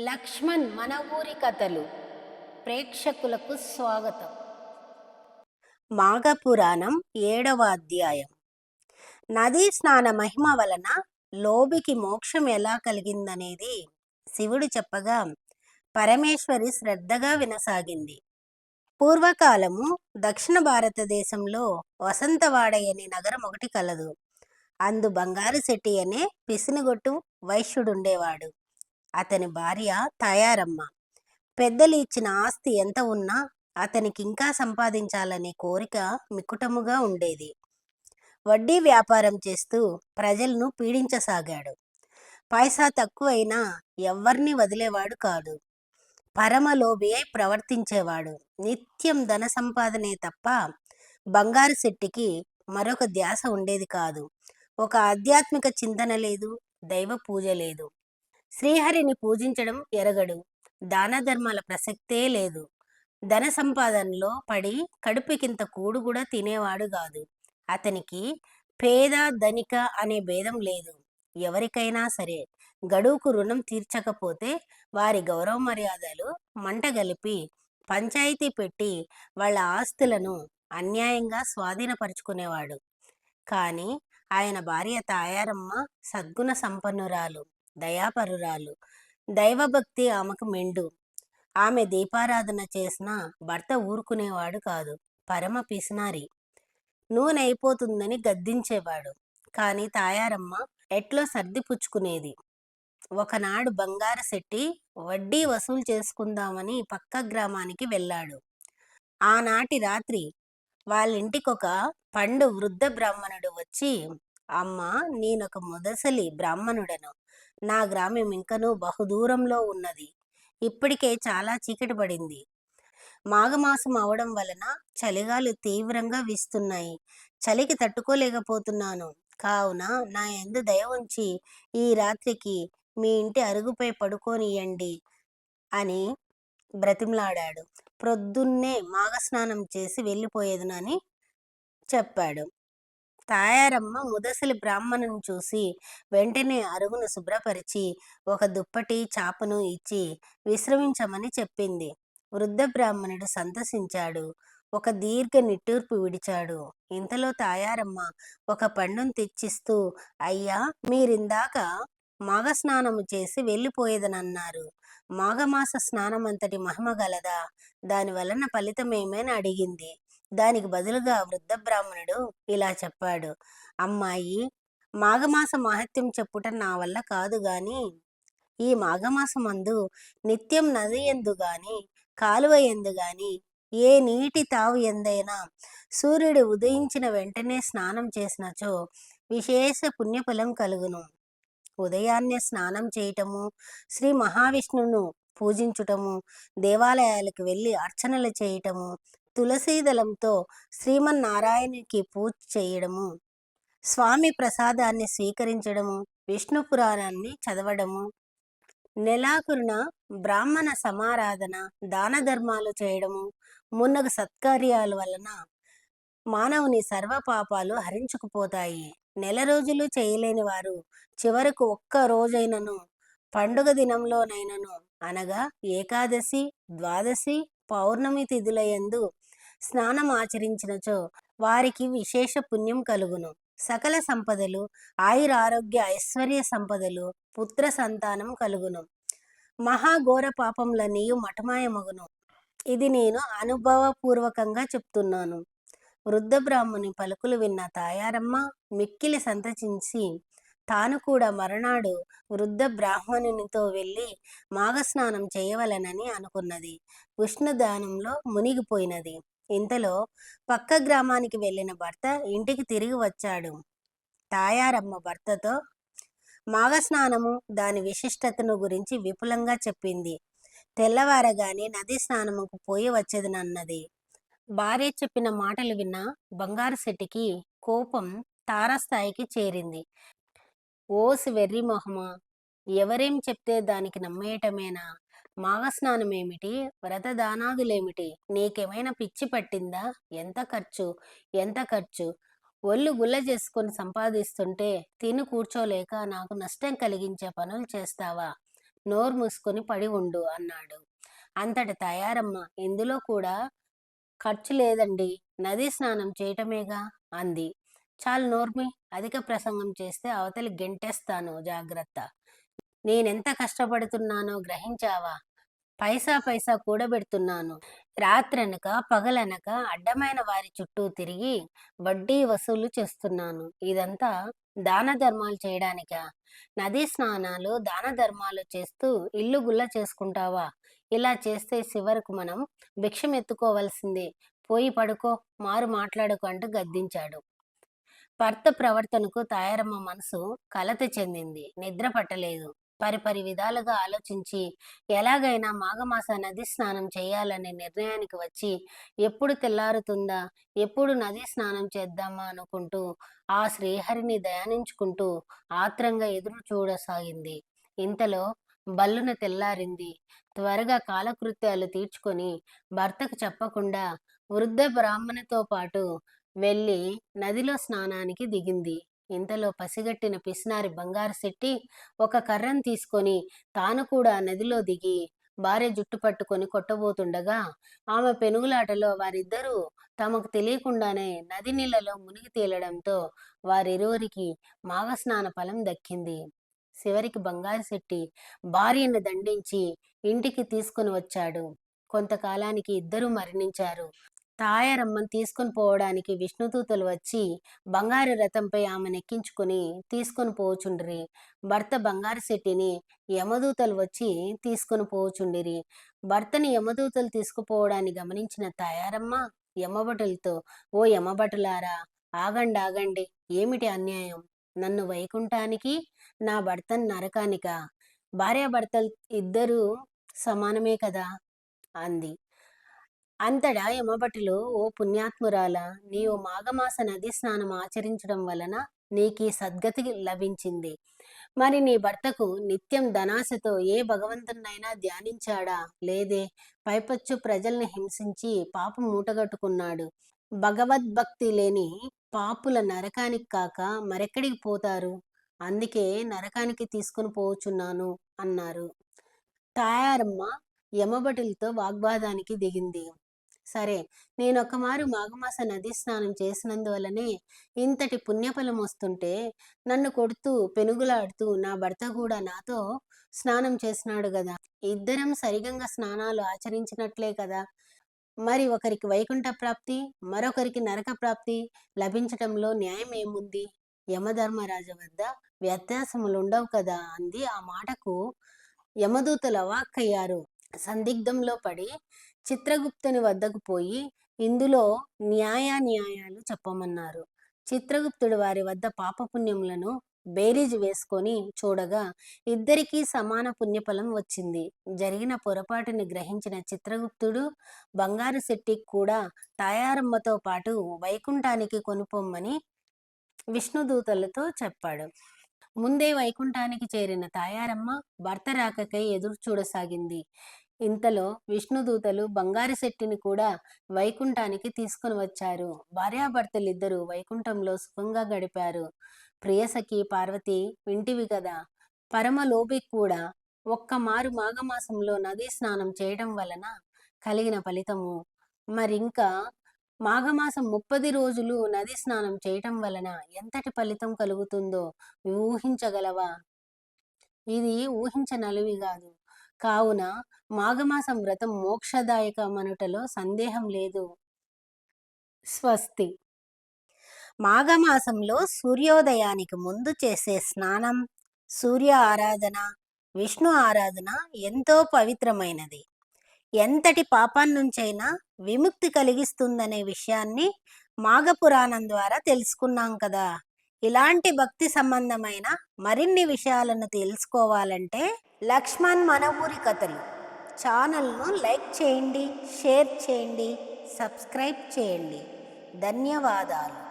లక్ష్మణ్ మన ఊరి కథలు ప్రేక్షకులకు స్వాగతం. మాఘపురాణం 7వ అధ్యాయం. నదీ స్నాన మహిమ వలన లోబికి మోక్షం ఎలా కలిగిందనేది శివుడు చెప్పగా పరమేశ్వరి శ్రద్ధగా వినసాగింది. పూర్వకాలము దక్షిణ భారతదేశంలో వసంతవాడై అనే నగరం ఒకటి కలదు. అందు బంగారు శెట్టి అనే పిసినిగొట్టు వైశ్యుడుండేవాడు. అతని భార్య తాయారమ్మ. పెద్దలు ఇచ్చిన ఆస్తి ఎంత ఉన్నా అతనికి ఇంకా సంపాదించాలనే కోరిక మికుటముగా ఉండేది. వడ్డీ వ్యాపారం చేస్తూ ప్రజలను పీడించసాగాడు. పైసా తక్కువైనా ఎవ్వర్నీ వదిలేవాడు కాదు. పరమలోభి అయి ప్రవర్తించేవాడు. నిత్యం ధన సంపాదనే తప్ప బంగారు శెట్టికి మరొక ధ్యాస ఉండేది కాదు. ఒక ఆధ్యాత్మిక చింతన లేదు, దైవ పూజ లేదు. శ్రీహరిని పూజించడం ఎరగడు. దాన ధర్మాల ప్రసక్తే లేదు. ధన సంపాదనలో పడి కడుపుకింత కూడు కూడా తినేవాడు కాదు. అతనికి పేద ధనిక అనే భేదం లేదు. ఎవరికైనా సరే గడువుకు రుణం తీర్చకపోతే వారి గౌరవ మర్యాదలు మంటగలిపి పంచాయతీ పెట్టి వాళ్ళ ఆస్తులను అన్యాయంగా స్వాధీనపరుచుకునేవాడు. కానీ ఆయన భార్య తాయారమ్మ సద్గుణ సంపన్నురాలు, దయాపరురాలు. దైవభక్తి ఆమెకు మెండు. ఆమె దీపారాధన చేసిన భర్త ఊరుకునేవాడు కాదు. పరమ పిసినారి. నూనె అయిపోతుందని గద్దించేవాడు. కానీ తాయారమ్మ ఎట్లో సర్దిపుచ్చుకునేది. ఒకనాడు బంగారు శెట్టి వడ్డీ వసూలు చేసుకుందామని పక్క గ్రామానికి వెళ్ళాడు. ఆనాటి రాత్రి వాళ్ళింటికొక పండు వృద్ధ బ్రాహ్మణుడు వచ్చి, అమ్మా, నేనొక ముదసలి బ్రాహ్మణుడను. నా గ్రామం ఇంకనూ బహుదూరంలో ఉన్నది. ఇప్పటికే చాలా చీకటి పడింది. మాఘమాసం అవడం వలన చలిగాలు తీవ్రంగా వీస్తున్నాయి. చలికి తట్టుకోలేకపోతున్నాను. కావున నా యందు దయ ఉంచి ఈ రాత్రికి మీ ఇంటి అరుగుపై పడుకోనియండి అని బ్రతిమలాడాడు. ప్రొద్దున్నే మాఘస్నానం చేసి వెళ్ళిపోయేదనని చెప్పాడు. తాయారమ్మ ముదసలి బ్రాహ్మణుని చూసి వెంటనే అరుగును శుభ్రపరిచి ఒక దుప్పటి చాపను ఇచ్చి విశ్రమించమని చెప్పింది. వృద్ధ బ్రాహ్మణుడు సంతసించాడు. ఒక దీర్ఘ నిట్టూర్పు విడిచాడు. ఇంతలో తాయారమ్మ ఒక పండును తెచ్చిస్తూ, అయ్యా, మీరిందాక మాఘస్నానము చేసి వెళ్ళిపోయేదనన్నారు. మాఘమాస స్నానం అంతటి మహిమ గలదా? దాని వలన ఫలితమేమని అడిగింది. దానికి బదులుగా వృద్ధ బ్రాహ్మణుడు ఇలా చెప్పాడు. అమ్మాయి, మాఘమాస మహత్యం చెప్పుట నా వల్ల కాదు గాని ఈ మాఘమాసమందు నిత్యం నది ఎందు గాని కాలువ ఎందు గాని ఏ నీటి తావు ఎందైనా సూర్యుడు ఉదయించిన వెంటనే స్నానం చేసినచో విశేష పుణ్యఫలం కలుగును. ఉదయాన్నే స్నానం చేయటము, శ్రీ మహావిష్ణువును పూజించుటము, దేవాలయాలకు వెళ్ళి అర్చనలు చేయటము, తులసీదళంతో శ్రీమన్నారాయణునికి పూజ చేయడము, స్వామి ప్రసాదాన్ని స్వీకరించడము, విష్ణు పురాణాన్ని చదవడము, నెలాఖరున బ్రాహ్మణ సమారాధన, దాన ధర్మాలు చేయడము మున్నగు సత్కార్యాల వలన మానవుని సర్వ పాపాలు హరించుకుపోతాయి. నెల రోజులు చేయలేని వారు చివరకు ఒక్క రోజైనను పండుగ దినంలోనైనను అనగా ఏకాదశి, ద్వాదశి, పౌర్ణమి తిథులయందు స్నానం ఆచరించినచో వారికి విశేష పుణ్యం కలుగును. సకల సంపదలు, ఆయురారోగ్య ఐశ్వర్య సంపదలు, పుత్ర సంతానం కలుగును. మహాఘోర పాపములన్నీయు మఠమాయమగును. ఇది నేను అనుభవపూర్వకంగా చెప్తున్నాను. వృద్ధ బ్రాహ్మణి పలుకులు విన్న తాయారమ్మ మిక్కిలి సంతచించి తాను కూడా మరునాడు వృద్ధ బ్రాహ్మణునితో వెళ్ళి మాఘస్నానం చేయవలనని అనుకున్నది. ఉష్ణదానంలో మునిగిపోయినది. ఇంతలో పక్క గ్రామానికి వెళ్ళిన భర్త ఇంటికి తిరిగి వచ్చాడు. తాయారమ్మ భర్తతో మాఘస్నానము, దాని విశిష్టతను గురించి విపులంగా చెప్పింది. తెల్లవారగానే నది స్నానముకు పోయి వచ్చేదనన్నది. భార్య చెప్పిన మాటలు విన్న బంగారు శెట్టికి కోపం తారాస్థాయికి చేరింది. ఓసి వెర్రి మొహమా, ఎవరేం చెప్తే దానికి నమ్మేయటమేనా? మాఘస్నానమేమిటి, వ్రతదానాదులేమిటి? నీకేమైనా పిచ్చి పట్టిందా? ఎంత ఖర్చు, ఎంత ఖర్చు! ఒళ్ళు గుల్ల చేసుకొని సంపాదిస్తుంటే తిని కూర్చోలేక నాకు నష్టం కలిగించే పనులు చేస్తావా? నోరు మూసుకొని పడి ఉండు అన్నాడు. అంతట తయారమ్మ, ఇందులో కూడా ఖర్చు లేదండి, నదీ స్నానం చేయటమేగా అంది. చాలు నోర్మి, అధిక ప్రసంగం చేస్తే అవతలి గెంటేస్తాను, జాగ్రత్త. నేనెంత కష్టపడుతున్నానో గ్రహించావా? పైసా పైసా కూడబెడుతున్నాను. రాత్రనక పగలనక అడ్డమైన వారి చుట్టూ తిరిగి వడ్డీ వసూలు చేస్తున్నాను. ఇదంతా దాన ధర్మాలు చేయడానికా? నదీ స్నానాలు దాన ధర్మాలు చేస్తూ ఇల్లు గుల్ల చేసుకుంటావా? ఇలా చేస్తే చివరకు మనం భిక్షం ఎత్తుకోవలసిందే. పోయి పడుకో, మారు మాట్లాడుకో అంటూ గద్దించాడు. భర్త ప్రవర్తనకు తాయారమ్మ మనసు కలత చెందింది. నిద్ర పట్టలేదు. పరిపరి విధాలుగా ఆలోచించి ఎలాగైనా మాఘమాస నది స్నానం చేయాలనే నిర్ణయానికి వచ్చి ఎప్పుడు తెల్లారుతుందా, ఎప్పుడు నది స్నానం చేద్దామా అనుకుంటూ ఆ శ్రీహరిని దయానించుకుంటూ ఆత్రంగా ఎదురు చూడసాగింది. ఇంతలో బల్లున తెల్లారింది. త్వరగా కాలకృత్యాలు తీర్చుకొని భర్తకు చెప్పకుండా వృద్ధ బ్రాహ్మణితో పాటు వెళ్ళి నదిలో స్నానానికి దిగింది. ఇంతలో పసిగట్టిన పిసినారి బంగారు శెట్టి ఒక కర్రను తీసుకొని తాను కూడా నదిలో దిగి భార్య జుట్టు పట్టుకొని కొట్టబోతుండగా ఆమె పెనుగులాటలో వారిద్దరూ తమకు తెలియకుండానే నది నీళ్లలో మునిగి తేలడంతో వారిరువురికి మాఘస్నాన ఫలం దక్కింది. చివరికి బంగారు శెట్టి భార్యను దండించి ఇంటికి తీసుకుని వచ్చాడు. కొంతకాలానికి ఇద్దరూ మరణించారు. తాయారమ్మను తీసుకొని పోవడానికి విష్ణుదూతలు వచ్చి బంగారు రథంపై ఆమెను ఎక్కించుకొని తీసుకొని పోచుండిరి. భర్త బంగారు శెట్టిని యమదూతలు వచ్చి తీసుకొని పోచుండిరి. భర్తని యమదూతలు తీసుకుపోవడాన్ని గమనించిన తాయారమ్మ యమభటులతో, ఓ యమభటులారా, ఆగండి ఆగండి, ఏమిటి అన్యాయం? నన్ను వైకుంఠానికి, నా భర్తను నరకానికా? భార్యాభర్తలు ఇద్దరూ సమానమే కదా అంది. అంతటా యమభటులు, ఓ పుణ్యాత్మురాలా, నీవు మాఘమాస నది స్నానం ఆచరించడం వలన నీకీ సద్గతి లభించింది. మరి నీ భర్తకు నిత్యం ధనాశతో ఏ భగవంతునైనా ధ్యానించాడా? లేదే. పైపచ్చు ప్రజల్ని హింసించి పాపం మూటగట్టుకున్నాడు. భగవద్భక్తి లేని పాపుల నరకానికి కాక మరెక్కడికి పోతారు? అందుకే నరకానికి తీసుకుని పోచున్నాను అన్నారు. తాయారమ్మ యమభటులతో వాగ్వాదానికి దిగింది. సరే, నేనొక్కమారు మాఘమాస నదీ స్నానం చేసినందువల్లనే ఇంతటి పుణ్యఫలం వస్తుంటే నన్ను కొడుతూ పెనుగులాడుతూ నా భర్త కూడా నాతో స్నానం చేసినాడు గదా. ఇద్దరం సరిగంగా స్నానాలు ఆచరించినట్లే కదా. మరి ఒకరికి వైకుంఠ ప్రాప్తి, మరొకరికి నరక ప్రాప్తి లభించటంలో న్యాయం ఏముంది? యమధర్మరాజు వద్ద వ్యత్యాసములుండవు కదా అంది. ఆ మాటకు యమదూతలు అవాక్కయ్యారు. సందిగ్ధంలో పడి చిత్రగుప్తుని వద్దకు పోయి ఇందులో న్యాయాలు చెప్పమన్నారు. చిత్రగుప్తుడు వారి వద్ద పాపపుణ్యములను బేరీజు వేసుకొని చూడగా ఇద్దరికీ సమాన పుణ్యఫలం వచ్చింది. జరిగిన పొరపాటుని గ్రహించిన చిత్రగుప్తుడు బంగారు శెట్టికి కూడా తాయారమ్మతో పాటు వైకుంఠానికి కొనుపొమ్మని విష్ణుదూతలతో చెప్పాడు. ముందే వైకుంఠానికి చేరిన తాయారమ్మ భర్త రాకకై ఎదురు చూడసాగింది. ఇంతలో విష్ణుదూతలు బంగారు శెట్టిని కూడా వైకుంఠానికి తీసుకుని వచ్చారు. భార్యాభర్తలిద్దరూ వైకుంఠంలో సుఖంగా గడిపారు. ప్రియసఖి పార్వతి, వింటివి కదా, పరమలోభి కూడా ఒక్కమారు మాఘమాసంలో నదీ స్నానం చేయడం వలన కలిగిన ఫలితము, మరింకా మాఘమాసం 30 రోజులు నది స్నానం చేయటం వలన ఎంతటి ఫలితం కలుగుతుందో ఊహించగలవా? ఇది ఊహించనలవి కాదు. కావున మాఘమాసం వ్రతం మోక్షదాయకమనుటలో సందేహం లేదు. స్వస్తి. మాఘమాసంలో సూర్యోదయానికి ముందు చేసే స్నానం, సూర్య ఆరాధన, విష్ణు ఆరాధన ఎంతో పవిత్రమైనది. ఎంతటి పాపాన్నుంచైనా విముక్తి కలిగిస్తుందనే విషయాన్ని మాఘపురాణం ద్వారా తెలుసుకున్నాం కదా. ఇలాంటి భక్తి సంబంధమైన మరిన్ని విషయాలను తెలుసుకోవాలంటే లక్ష్మణ్ మన ఊరి కథలు ఛానల్ను లైక్ చేయండి, షేర్ చేయండి, సబ్స్క్రైబ్ చేయండి. ధన్యవాదాలు.